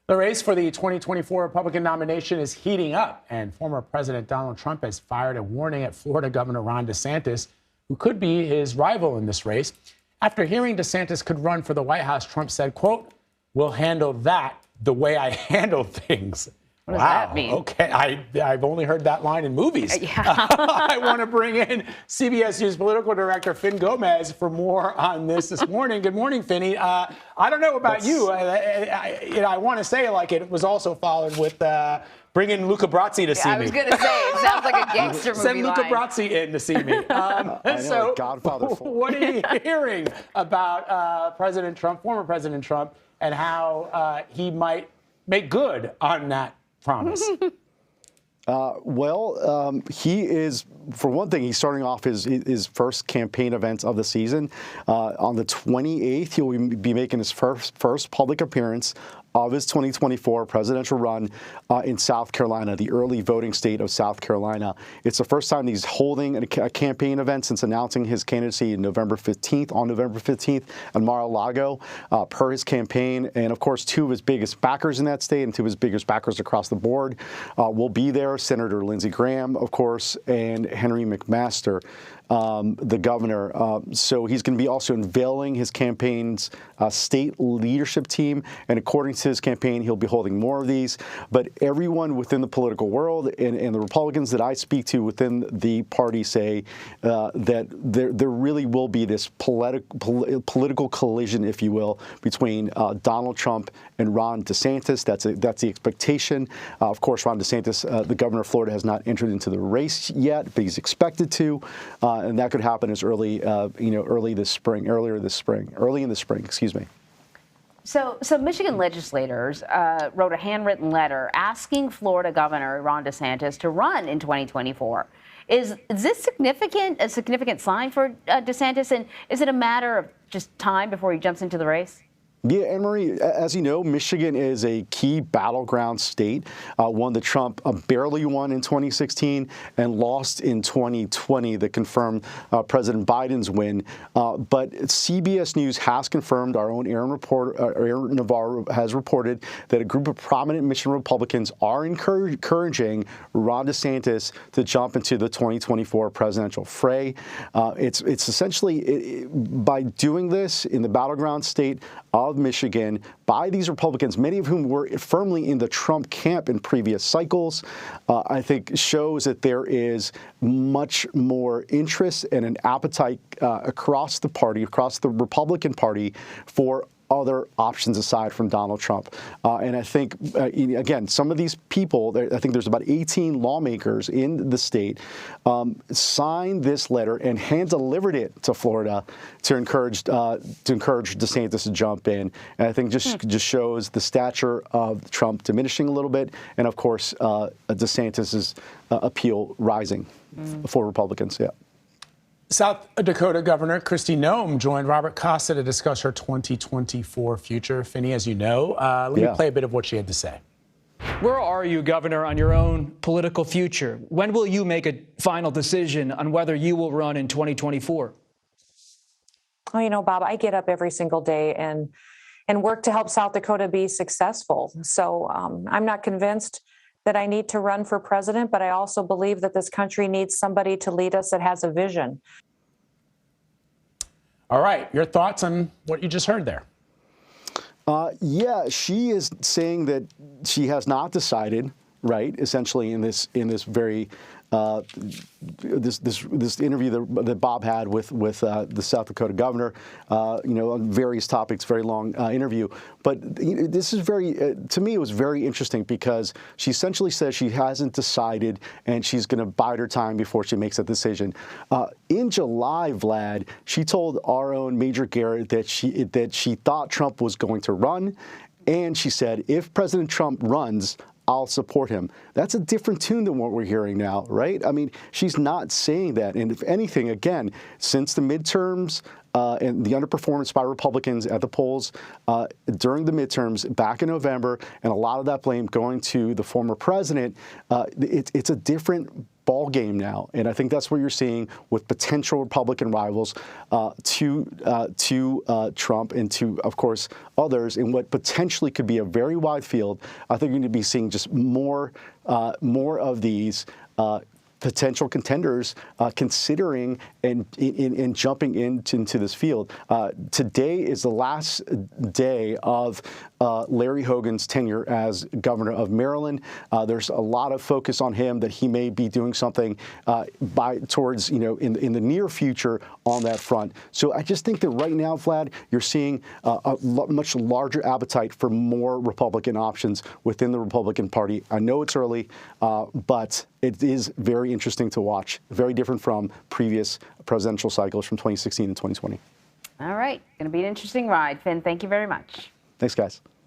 The race for the 2024 Republican nomination is heating up, and former President Donald Trump has fired a warning at Florida Governor Ron DeSantis, who could be his rival in this race. After hearing DeSantis could run for the White House, Trump said, quote, "We'll handle that the way I handle things." What does that mean? Okay, I've only heard that line in movies. Yeah. I want to bring in CBS News political director Fin Gomez for more on this morning. Good morning, Finny. I don't know about you. I want to say like it was also followed with bringing Luca Brasi to see me. I was going to say, it sounds like a gangster movie. Send Luca line. Brasi in to see me. So, Godfather 4. What are you hearing about President Trump, former President Trump, and how he might make good on that promise? He is, for one thing, he's starting off his first campaign event of the season. On the 28th, he'll be making his first public appearance of his 2024 presidential run in South Carolina, the early voting state of South Carolina. It's the first time he's holding a campaign event since announcing his candidacy on November 15th at Mar-a-Lago, per his campaign. And of course, two of his biggest backers in that state and two of his biggest backers across the board will be there. Senator Lindsey Graham, of course, and Henry McMaster, the governor. So he's going to be also unveiling his campaign's state leadership team. And according to his campaign, he'll be holding more of these. But everyone within the political world and the Republicans that I speak to within the party say that there really will be this political collision, if you will, between Donald Trump and Ron DeSantis. That's the expectation. Of course, Ron DeSantis, the governor of Florida, has not entered into the race yet, but he's expected to. And that could happen as early in the spring, excuse me. So Michigan legislators wrote a handwritten letter asking Florida Governor Ron DeSantis to run in 2024. Is this a significant sign for DeSantis? And is it a matter of just time before he jumps into the race? Yeah, Anne-Marie, as you know, Michigan is a key battleground state, one that Trump barely won in 2016 and lost in 2020 that confirmed President Biden's win. But CBS News has confirmed, our own Aaron Navarro has reported that a group of prominent Michigan Republicans are encouraging Ron DeSantis to jump into the 2024 presidential fray. It's essentially, by doing this in the battleground state of Michigan by these Republicans, many of whom were firmly in the Trump camp in previous cycles, I think shows that there is much more interest and an appetite across the Republican Party for other options aside from Donald Trump. And I think, again, some of these people, I think there's about 18 lawmakers in the state, signed this letter and hand-delivered it to Florida to encourage DeSantis to jump in. And I think just shows the stature of Trump diminishing a little bit, and of course, DeSantis's appeal rising for Republicans. Yeah. South Dakota Governor Kristi Noem joined Robert Costa to discuss her 2024 future. Finny, as you know, let me play a bit of what she had to say. Where are you, Governor, on your own political future? When will you make a final decision on whether you will run in 2024? Oh, Bob, I get up every single day and work to help South Dakota be successful. So I'm not convinced that I need to run for president, but I also believe that this country needs somebody to lead us that has a vision. All right, your thoughts on what you just heard there? Yeah, she is saying that she has not decided, right? Essentially, in this very this interview that Bob had with the South Dakota governor, on various topics, very long interview. But this is to me, it was very interesting because she essentially says she hasn't decided and she's going to bide her time before she makes a decision. In July, Vlad, she told our own Major Garrett that she thought Trump was going to run, and she said, if President Trump runs, I'll support him. That's a different tune than what we're hearing now, right? I mean, she's not saying that. And if anything, again, since the midterms and the underperformance by Republicans at the polls during the midterms back in November, and a lot of that blame going to the former president, it's a different ball game now, and I think that's what you're seeing with potential Republican rivals to Trump and to, of course, others in what potentially could be a very wide field. I think you're going to be seeing just more of these potential contenders considering and jumping into this field. Today is the last day of Larry Hogan's tenure as governor of Maryland. There's a lot of focus on him that he may be doing something towards in the near future on that front. So I just think that right now, Vlad, you're seeing a much larger appetite for more Republican options within the Republican Party. I know it's early, but it is very interesting to watch. Very different from previous presidential cycles from 2016 and 2020. All right. Going to be an interesting ride. Finn, thank you very much. Thanks, guys.